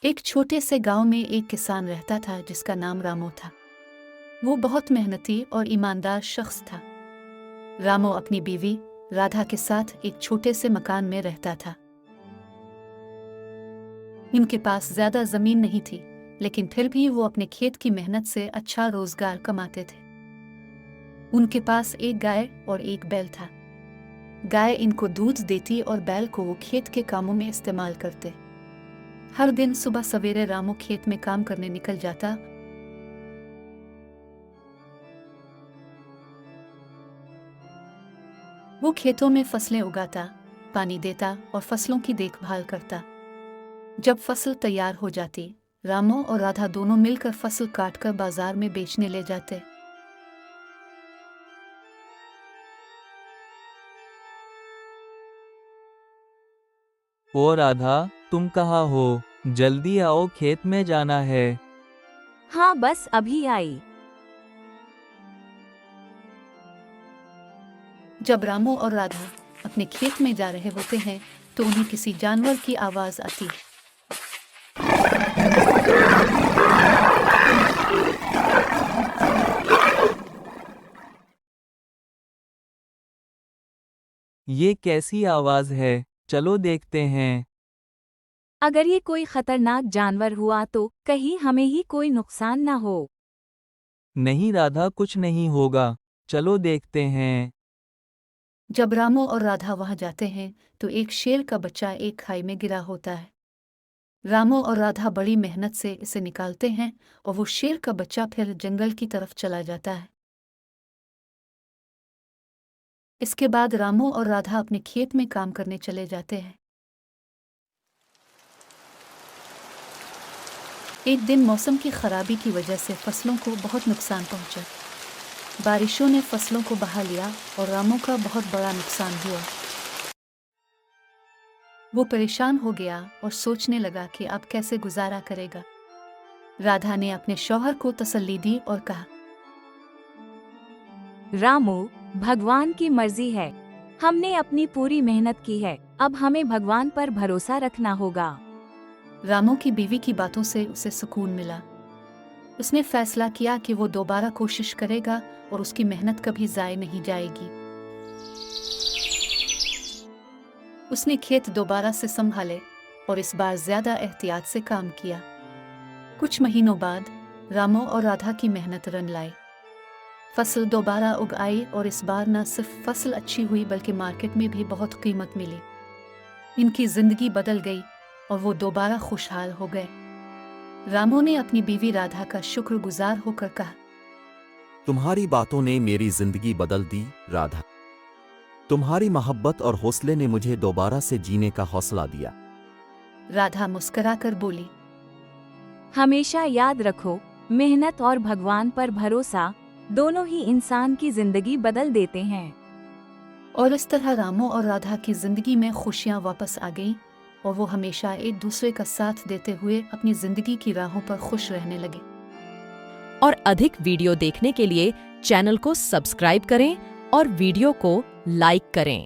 एक छोटे से गांव में एक किसान रहता था जिसका नाम रामू था। वो बहुत मेहनती और ईमानदार शख्स था। रामू अपनी बीवी राधा के साथ एक छोटे से मकान में रहता था। उनके पास ज्यादा जमीन नहीं थी, लेकिन फिर भी वो अपने खेत की मेहनत से अच्छा रोजगार कमाते थे। उनके पास एक गाय और एक बैल था। गाय इनको दूध देती और बैल को वो खेत के कामों में इस्तेमाल करते। हर दिन सुबह सवेरे रामू खेत में काम करने निकल जाता। वो खेतों में फसलें उगाता, पानी देता और फसलों की देखभाल करता। जब फसल तैयार हो जाती, रामू और राधा दोनों मिलकर फसल काटकर बाजार में बेचने ले जाते। ओ राधा, तुम कहाँ हो? जल्दी आओ, खेत में जाना है। हाँ, बस अभी आई। जब रामू और राधा अपने खेत में जा रहे होते हैं तो उन्हें किसी जानवर की आवाज आती। ये कैसी आवाज है? चलो देखते हैं। अगर ये कोई खतरनाक जानवर हुआ तो कहीं हमें ही कोई नुकसान ना हो। नहीं राधा, कुछ नहीं होगा। चलो देखते हैं। जब रामू और राधा वहां जाते हैं तो एक शेर का बच्चा एक खाई में गिरा होता है। रामू और राधा बड़ी मेहनत से इसे निकालते हैं और वो शेर का बच्चा फिर जंगल की तरफ चला जाता है। इसके बाद रामू और राधा अपने खेत में काम करने चले जाते हैं। एक दिन मौसम की खराबी की वजह से फसलों को बहुत नुकसान पहुंचा। बारिशों ने फसलों को बहा लिया और रामू का बहुत बड़ा नुकसान हुआ। वो परेशान हो गया और सोचने लगा कि अब कैसे गुजारा करेगा। राधा ने अपने शौहर को तसल्ली दी और कहा, रामू, भगवान की मर्जी है। हमने अपनी पूरी मेहनत की है, अब हमें भगवान पर भरोसा रखना होगा। रामू की बीवी की बातों से उसे सुकून मिला। उसने फैसला किया कि वो दोबारा कोशिश करेगा और उसकी मेहनत कभी जाए नहीं जाएगी। उसने खेत दोबारा से संभाले और इस बार ज्यादा एहतियात से काम किया। कुछ महीनों बाद रामू और राधा की मेहनत रंग लाई। फसल दोबारा उग आई और इस बार न सिर्फ फसल अच्छी हुई बल्कि मार्केट में भी बहुत कीमत मिली। इनकी जिंदगी बदल गई और वो दोबारा खुशहाल हो गए। रामू ने अपनी बीवी राधा का शुक्रगुजार होकर कहा, तुम्हारी बातों ने मेरी जिंदगी बदल दी, राधा। तुम्हारी मोहब्बत और हौसले ने मुझे दोबारा से जीने का हौसला दिया। राधा मुस्कुराकर बोली, हमेशा याद रखो, मेहनत और भगवान पर भरोसा दोनों ही इंसान की जिंदगी बदल देते हैं। और इस तरह रामू और राधा की जिंदगी में खुशियां वापस आ गईं और वो हमेशा एक दूसरे का साथ देते हुए अपनी जिंदगी की राहों पर खुश रहने लगे। और अधिक वीडियो देखने के लिए चैनल को सब्सक्राइब करें और वीडियो को लाइक करें।